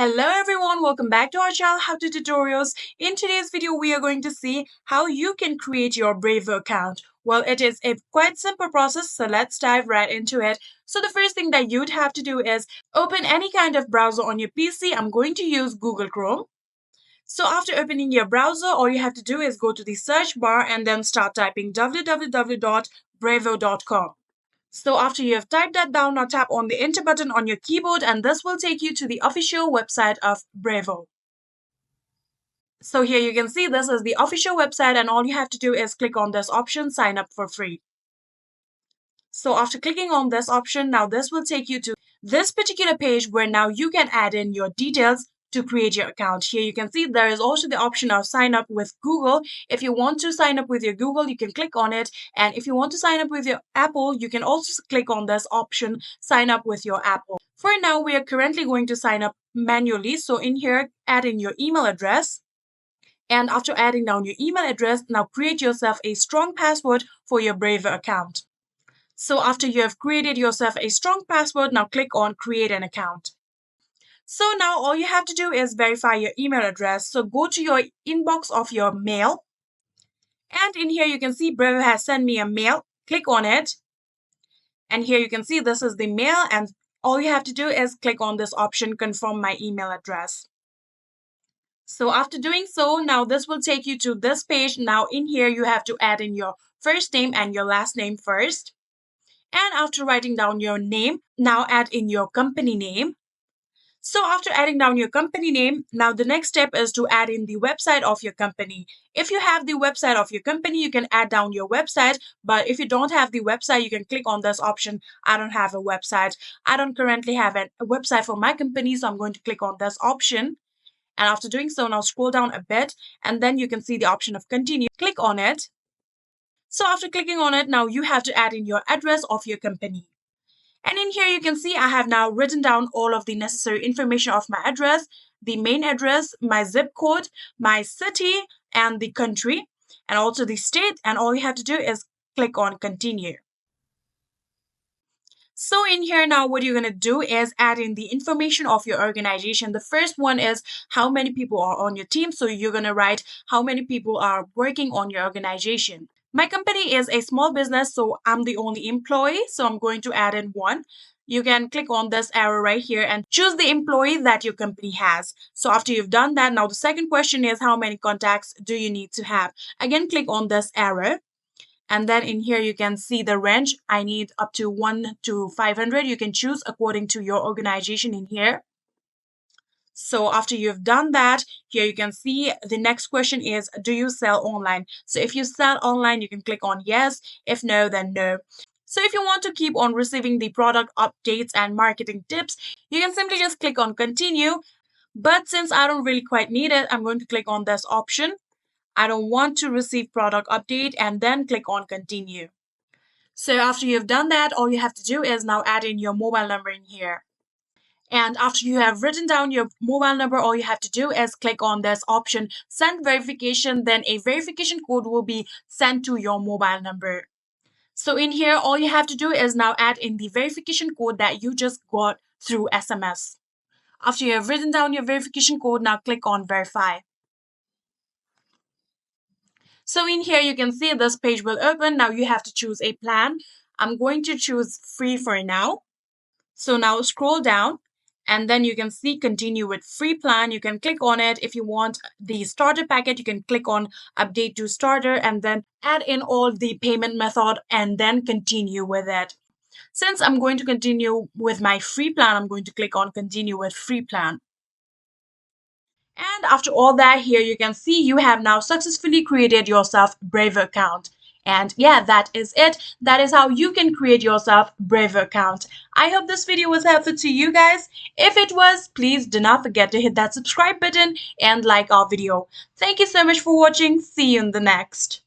Hello everyone, welcome back to our channel How to Tutorials. In today's video, we are going to see how you can create your Brevo account. Well, it is a quite simple process, so let's dive right into it. So the first thing that you'd have to do is open any kind of browser on your PC. I'm going to use Google Chrome. So after opening your browser, all you have to do is go to the search bar and then start typing www.brevo.com. So after you have typed that down, now tap on the enter button on your keyboard and this will take you to the official website of Brevo. So here you can see this is the official website and all you have to do is click on this option, sign up for free. So after clicking on this option, now this will take you to this particular page where now you can add in your details to create your account. Here you can see there is also the option of sign up with Google. If you want to sign up with your Google, you can click on it. And if you want to sign up with your Apple, you can also click on this option, sign up with your Apple. For now, we are currently going to sign up manually. So in here, add in your email address. And after adding down your email address, now create yourself a strong password for your Brevo account. So after you have created yourself a strong password, now click on create an account. So now all you have to do is verify your email address. So go to your inbox of your mail. And in here you can see Brevo has sent me a mail. Click on it. And here you can see this is the mail and all you have to do is click on this option, confirm my email address. So after doing so, now this will take you to this page. Now in here you have to add in your first name and your last name first. And after writing down your name, now add in your company name. So after adding down your company name, now the next step is to add in the website of your company. If you have the website of your company, you can add down your website. But if you don't have the website, you can click on this option. I don't have a website. I don't currently have a website for my company, so I'm going to click on this option. And after doing so, now scroll down a bit and then you can see the option of continue. Click on it. So after clicking on it, now you have to add in your address of your company. And in here you can see I have now written down all of the necessary information of my address, the main address, my zip code, my city and the country, and also the state. And all you have to do is click on continue. So in here now what you're going to do is add in the information of your organization. The first one is how many people are on your team. So you're going to write how many people are working on your organization. My company is a small business, so I'm the only employee. So I'm going to add in one. You can click on this arrow right here and choose the employee that your company has. So after you've done that, now the second question is how many contacts do you need to have? Again, click on this arrow. And then in here, you can see the range. I need up to 1 to 500. You can choose according to your organization in here. So after you've done that, here you can see the next question is, do you sell online? So if you sell online, you can click on yes. If no, then no. So if you want to keep on receiving the product updates and marketing tips, you can simply just click on continue. But since I don't really quite need it, I'm going to click on this option. I don't want to receive product update and then click on continue. So after you've done that, all you have to do is now add in your mobile number in here. And after you have written down your mobile number, all you have to do is click on this option, send verification, then a verification code will be sent to your mobile number. So in here, all you have to do is now add in the verification code that you just got through SMS. After you have written down your verification code, now click on verify. So in here, you can see this page will open. Now you have to choose a plan. I'm going to choose free for now. So now scroll down and then you can see continue with free plan. You can click on it. If you want the starter packet, you can click on update to starter and then add in all the payment method and then continue with it. Since I'm going to continue with my free plan, I'm going to click on continue with free plan. And after all that, here you can see you have now successfully created yourself Brevo account. And yeah, that is it. That is how you can create yourself Brevo account. I hope this video was helpful to you guys. If it was, please do not forget to hit that subscribe button and like our video. Thank you so much for watching. See you in the next.